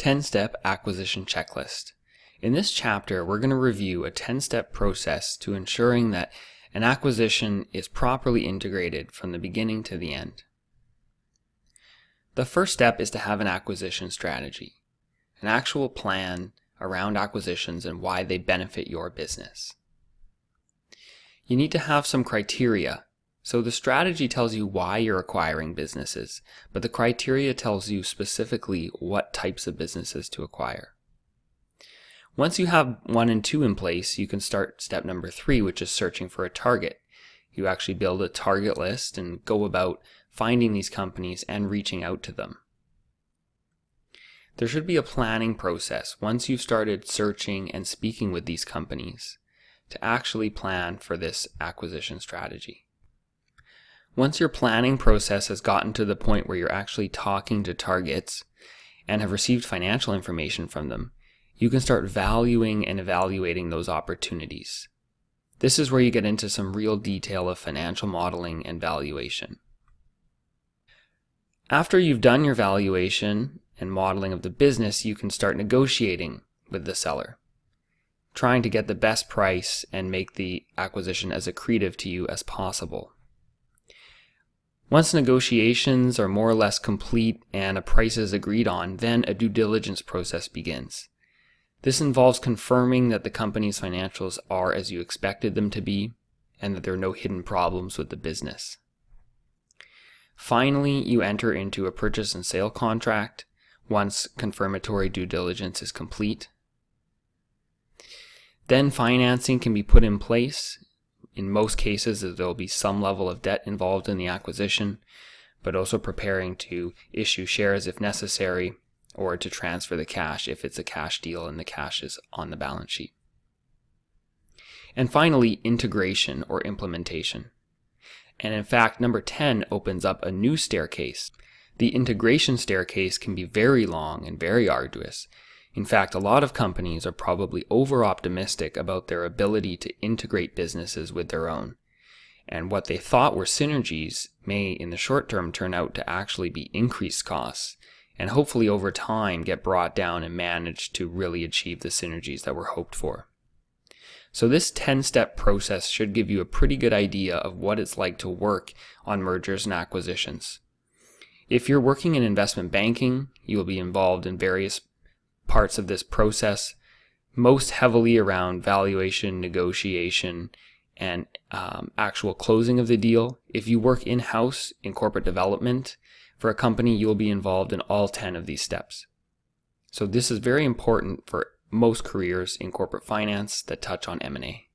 10-step acquisition checklist. In this chapter, we're going to review a 10-step process to ensuring that an acquisition is properly integrated from the beginning to the end. The first step is to have an acquisition strategy, an actual plan around acquisitions and why they benefit your business. You need to have some criteria. So the strategy tells you why you're acquiring businesses, but the criteria tells you specifically what types of businesses to acquire. Once you have 1 and 2 in place, you can start step number 3, which is searching for a target. You actually build a target list and go about finding these companies and reaching out to them. There should be a planning process once you've started searching and speaking with these companies to actually plan for this acquisition strategy. Once your planning process has gotten to the point where you're actually talking to targets and have received financial information from them, you can start valuing and evaluating those opportunities. This is where you get into some real detail of financial modeling and valuation. After you've done your valuation and modeling of the business, you can start negotiating with the seller, trying to get the best price and make the acquisition as accretive to you as possible. Once negotiations are more or less complete and a price is agreed on, then a due diligence process begins. This involves confirming that the company's financials are as you expected them to be and that there are no hidden problems with the business. Finally, you enter into a purchase and sale contract once confirmatory due diligence is complete. Then financing can be put in place. In most cases, there will be some level of debt involved in the acquisition, but also preparing to issue shares if necessary or to transfer the cash if it's a cash deal and the cash is on the balance sheet. And finally, integration or implementation. And in fact, number 10 opens up a new staircase. The integration staircase can be very long and very arduous. In fact, a lot of companies are probably over-optimistic about their ability to integrate businesses with their own. And what they thought were synergies may, in the short term, turn out to actually be increased costs, and hopefully over time get brought down and managed to really achieve the synergies that were hoped for. So this 10-step process should give you a pretty good idea of what it's like to work on mergers and acquisitions. If you're working in investment banking, you will be involved in various parts of this process, most heavily around valuation, negotiation, and actual closing of the deal. If you work in-house in corporate development for a company, you'll be involved in all 10 of these steps. So this is very important for most careers in corporate finance that touch on M&A.